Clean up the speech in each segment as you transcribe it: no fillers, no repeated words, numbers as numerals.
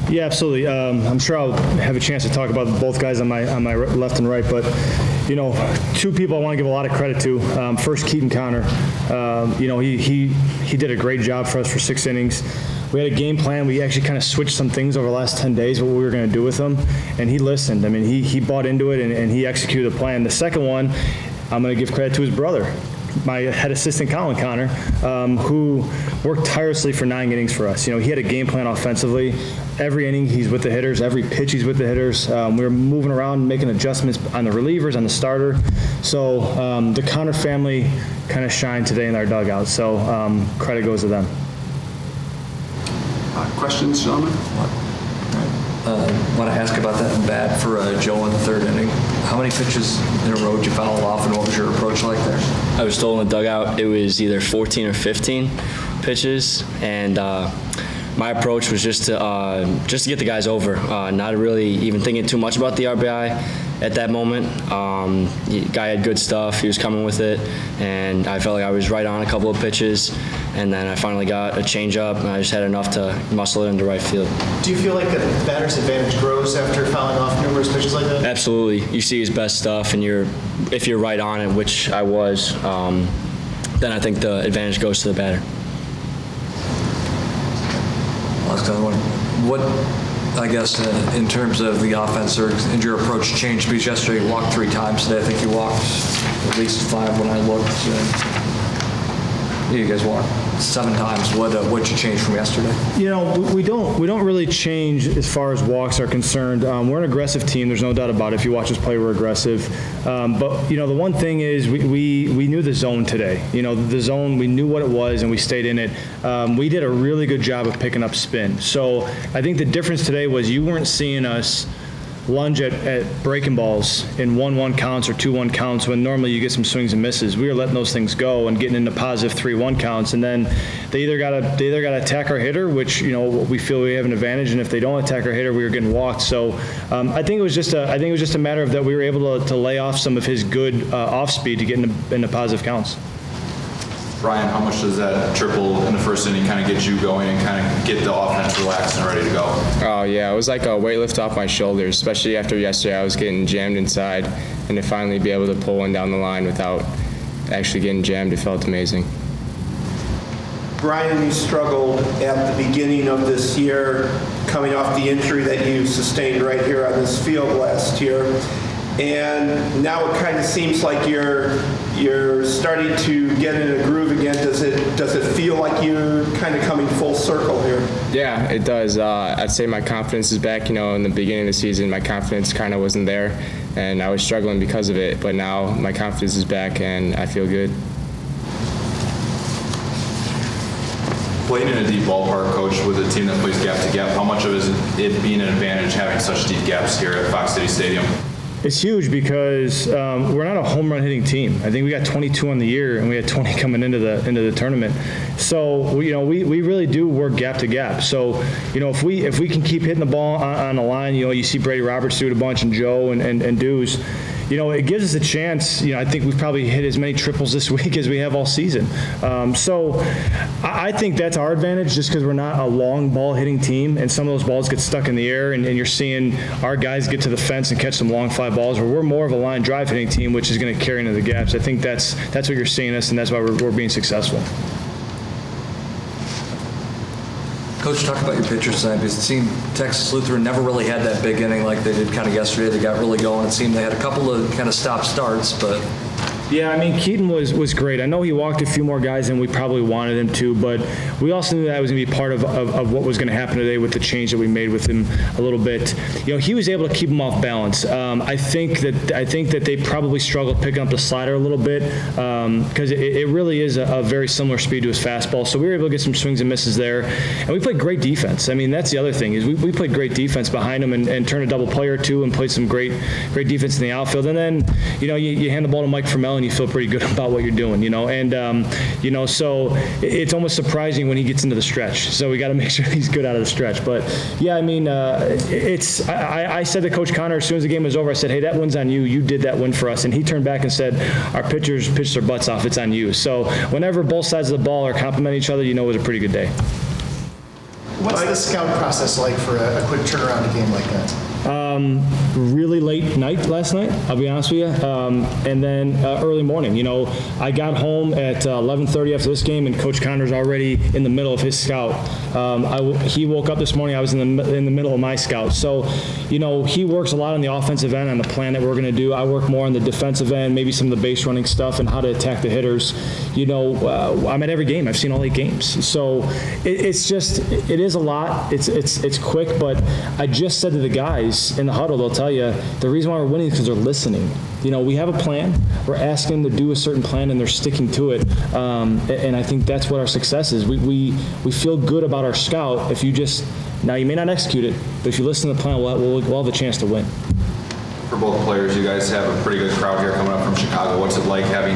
Yeah, absolutely. I'm sure I'll have a chance to talk about both guys on my left and right, but you know, two people I want to give a lot of credit to. First, Keaton Connor. You know, he did a great job for us for 6 innings. We had a game plan. We actually kind of switched some things over the last 10 days, what we were going to do with him, and he listened. I mean, he bought into it, and he executed the plan. The second one, I'm going to give credit to his brother, my head assistant, Colin Connor, who worked tirelessly for 9 innings for us. You know, he had a game plan offensively. Every inning he's with the hitters. Every pitch he's with the hitters. We were moving around, making adjustments on the relievers, on the starter. So the Connor family kind of shined today in our dugout. So credit goes to them. Questions, gentlemen? Want to ask about that bat for Joe in the 3rd inning. How many pitches in a row did you foul off, and what was your approach like there? I was told in the dugout it was either 14 or 15 pitches, and my approach was just to get the guys over, not really even thinking too much about the RBI at that moment. The guy had good stuff. He was coming with it, and I felt like I was right on a couple of pitches, and then I finally got a changeup, and I just had enough to muscle it into right field. Do you feel like the batter's advantage grows after fouling off numerous pitches like that? Absolutely. You see his best stuff, and if you're right on it, which I was, then I think the advantage goes to the batter. Last other one. What, I guess, in terms of the offense, or did your approach change? Because yesterday you walked 3 times. Today I think you walked at least 5 when I looked. You guys walked 7 times. What'd you change from yesterday? You know, we don't really change as far as walks are concerned. We're an aggressive team. There's no doubt about it. If you watch us play, we're aggressive. But you know, the one thing is we knew the zone today. You know, the zone, we knew what it was, and we stayed in it. We did a really good job of picking up spin. So I think the difference today was you weren't seeing us lunge at breaking balls in 1-1 counts or 2-1 counts when normally you get some swings and misses. We were letting those things go and getting into positive 3-1 counts, and then they either got to attack our hitter, which, you know, we feel we have an advantage, and if they don't attack our hitter, we were getting walked. So I think it was just a matter of that we were able to lay off some of his good off speed to get into positive counts. Bryan, how much does that triple in the 1st inning kind of get you going and kind of get the offense relaxed and ready to go? Oh, yeah. It was like a weight lift off my shoulders, especially after yesterday. I was getting jammed inside, and to finally be able to pull one down the line without actually getting jammed, it felt amazing. Bryan, you struggled at the beginning of this year, coming off the injury that you sustained right here on this field last year. And now it kind of seems like you're starting to get in a groove again. Does it feel like you're kind of coming full circle here? Yeah, it does. I'd say my confidence is back. You know, in the beginning of the season, my confidence kind of wasn't there, and I was struggling because of it. But now my confidence is back, and I feel good. Playing in a deep ballpark, Coach, with a team that plays gap to gap, how much of it being an advantage having such deep gaps here at Fox City Stadium? It's huge because we're not a home run hitting team. I think we got 22 on the year, and we had 20 coming into the tournament. So you know, we really do work gap to gap. So you know, if we can keep hitting the ball on the line, you know, you see Brady Roberts do it a bunch, and Joe and Dews. You know, it gives us a chance. You know, I think we've probably hit as many triples this week as we have all season. So I think that's our advantage, just because we're not a long ball hitting team, and some of those balls get stuck in the air, and you're seeing our guys get to the fence and catch some long fly balls, where we're more of a line drive hitting team, which is going to carry into the gaps. I think that's what you're seeing us, and that's why we're being successful. Coach, talk about your pitchers tonight, because it seemed Texas Lutheran never really had that big inning like they did kind of yesterday. They got really going. It seemed they had a couple of kind of stop starts, but Yeah, I mean, Keaton was great. I know he walked a few more guys than we probably wanted him to, but we also knew that was going to be part of what was going to happen today with the change that we made with him a little bit. You know, he was able to keep him off balance. I think that they probably struggled picking up the slider a little bit because it really is a very similar speed to his fastball. So we were able to get some swings and misses there, and we played great defense. I mean, that's the other thing is we played great defense behind him and turned a double play or two and played some great defense in the outfield. And then, you know, you hand the ball to Mike Fromell and you feel pretty good about what you're doing, you know. And you know, so it's almost surprising when he gets into the stretch. So we got to make sure he's good out of the stretch. But yeah, I mean, I said to Coach Connor as soon as the game was over, I said, hey, that one's on you. You did that win for us. And he turned back and said, our pitchers pitched their butts off. It's on you. So whenever both sides of the ball are complimenting each other, you know it was a pretty good day. What's the scout process like for a quick turnaround a game like that? Really late night last night, I'll be honest with you, and then early morning. You know, I got home at 11:30 after this game, and Coach Connor's already in the middle of his scout. He woke up this morning, I was in the middle of my scout. So, you know, he works a lot on the offensive end, on the plan that we're going to do. I work more on the defensive end, maybe some of the base running stuff and how to attack the hitters. You know, I'm at every game. I've seen all 8 games. So it is a lot. It's quick, but I just said to the guys in the huddle, they'll tell you the reason why we're winning is because they're listening. You know, we have a plan. We're asking them to do a certain plan, and they're sticking to it. And I think that's what our success is. We feel good about our scout. If you just now, you may not execute it, but if you listen to the plan, we'll have a chance to win. For both players, you guys have a pretty good crowd here coming up from Chicago. What's it like having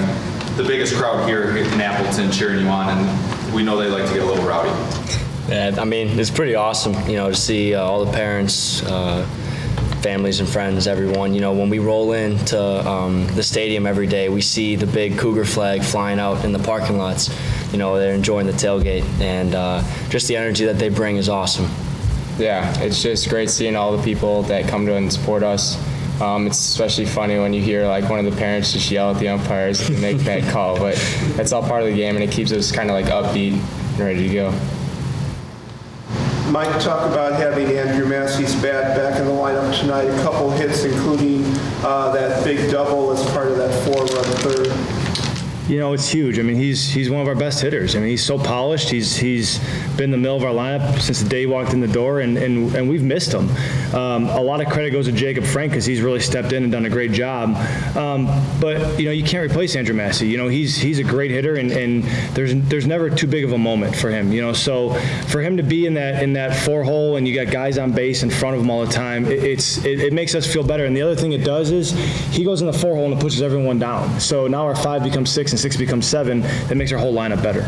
the biggest crowd here in Appleton cheering you on? And we know they like to get a little rowdy. Yeah, I mean, it's pretty awesome, you know, to see all the parents, families and friends, everyone. You know, when we roll into the stadium every day, we see the big Cougar flag flying out in the parking lots. You know, they're enjoying the tailgate, and just the energy that they bring is awesome. Yeah, it's just great seeing all the people that come to and support us. It's especially funny when you hear like one of the parents just yell at the umpires to make that call, but that's all part of the game, and it keeps us kind of like upbeat and ready to go. Mike, talk about having Andrew Massey's bat back in the lineup tonight. A couple hits, including that big double as part of that 4-run third. You know, it's huge. I mean, he's one of our best hitters. I mean, he's so polished. He's been in the middle of our lineup since the day he walked in the door, and we've missed him. A lot of credit goes to Jacob Frank because he's really stepped in and done a great job. But, you know, you can't replace Andrew Massey. You know, he's a great hitter, and there's never too big of a moment for him. You know, so for him to be in that 4-hole and you got guys on base in front of him all the time, it makes us feel better. And the other thing it does is he goes in the 4-hole and it pushes everyone down. So now our 5 becomes 6 and 6 becomes 7. That makes our whole lineup better.